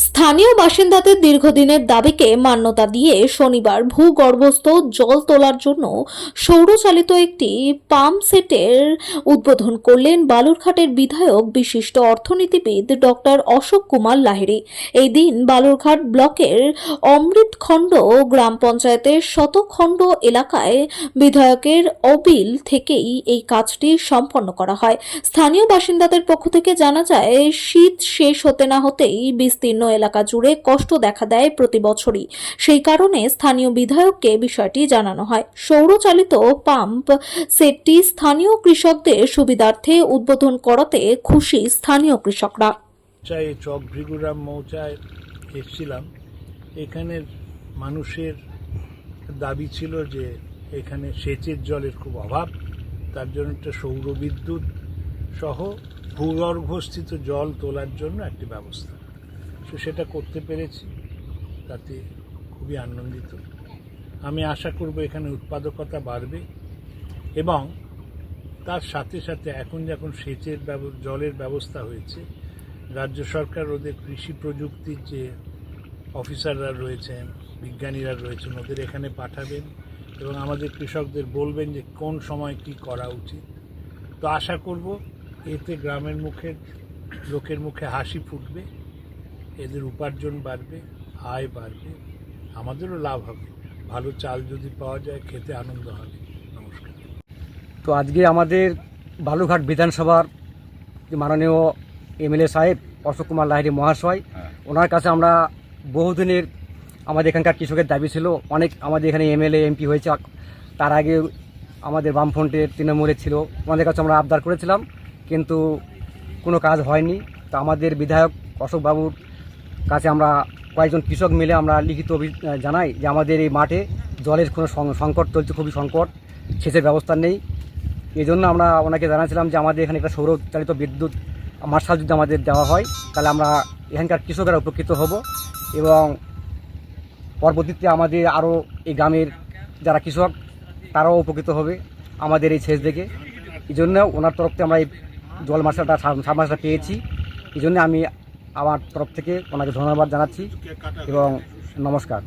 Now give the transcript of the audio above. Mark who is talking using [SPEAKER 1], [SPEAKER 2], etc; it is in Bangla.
[SPEAKER 1] স্থানীয় বাসিন্দাদের দীর্ঘদিনের দাবিকে মান্যতা দিয়ে শনিবার ভূগর্ভস্থ জল তোলার জন্য সৌরচালিত একটি পাম্প সেটের উদ্বোধন করলেন বালুরঘাটের বিধায়ক বিশিষ্ট অর্থনীতিবিদ ডক্টর অশোক কুমার লাহিড়ী। এই দিন বালুরঘাট ব্লকের অমৃতখণ্ড গ্রাম পঞ্চায়েতের শতখণ্ড এলাকায় বিধায়কের অবিল থেকেই এই কাজটি সম্পন্ন করা হয়। স্থানীয় বাসিন্দাদের পক্ষ থেকে জানা যায়, শীত শেষ হতে না হতেই বিস্তীর্ণ এলাকা জুড়ে কষ্ট দেখা দেয় প্রতি বছরই। সেই কারণে স্থানীয় বিধায়ককে বিষয়টি জানানো হয়। সৌরচালিত পাম্প সেটটি স্থানীয় কৃষকদের সুবিধার্থে উদ্বোধন করাতে খুশি স্থানীয় কৃষকরা।
[SPEAKER 2] চক ভৃগুরাম মৌচায় এসেছিলাম। এখানের মানুষের দাবি ছিল যে এখানে সেচের জলের খুব অভাব, তার জন্য একটা সৌর বিদ্যুৎ সহ ভূগর্ভস্থিত জল তোলার জন্য একটি ব্যবস্থা। তো সেটা করতে পেরেছি, তাতে খুবই আনন্দিত। আমি আশা করব এখানে উৎপাদকতা বাড়বে এবং তার সাথে সাথে এখন যখন সেচের জলের ব্যবস্থা হয়েছে, রাজ্য সরকার ওদের কৃষি প্রযুক্তির যে অফিসাররা রয়েছেন, বিজ্ঞানীরা রয়েছেন, ওদের এখানে পাঠাবেন এবং আমাদের কৃষকদের বলবেন যে কোন সময় কি করা উচিত। তো আশা করব এতে গ্রামের লোকের মুখে হাসি ফুটবে, এদের উপার্জন বাড়বে, আয় বাড়বে, আমাদেরও লাভ হবে। ভালো চাল যদি পাওয়া যায়, খেতে আনন্দ হবে। নমস্কার।
[SPEAKER 3] তো আজকে আমাদের বালুরঘাট বিধানসভার মাননীয় এমএলএ সাহেব অশোক কুমার লাহিড়ী মহাশয়, ওনার কাছে আমরা বহুদিনের আমাদের এখানকার কৃষকের দাবি ছিল। অনেক আমাদের এখানে এমএলএ এমপি হয়েছে, তার আগে আমাদের বামফ্রন্টের তৃণমূলের ছিল, আমাদের কাছে আমরা আবদার করেছিলাম, কিন্তু কোনো কাজ হয়নি। তো আমাদের বিধায়ক অশোকবাবুর কাছে আমরা কয়েকজন কৃষক মিলে আমরা লিখিত জানাই যে আমাদের এই মাঠে জলের কোনো সংকট চলছে, খুবই সংকট, সেচের ব্যবস্থা নেই। এই জন্য আমরা ওনাকে জানাছিলাম যে আমাদের এখানে একটা সৌরচালিত বিদ্যুৎ মার্শাল যদি আমাদের দেওয়া হয়, তাহলে আমরা এখানকার কৃষকেরা উপকৃত হব এবং পরবর্তীতে আমাদের আরও এই গ্রামের যারা কৃষক তারাও উপকৃত হবে আমাদের এই সেচ দেখে। এই জন্য ওনার তরফ থেকে আমরা এই জল মার্শালটা সাবমার্শালটা পেয়েছি। এই জন্য আমি আমার তরফ থেকে ওনাকে ধন্যবাদ জানাচ্ছি এবং নমস্কার।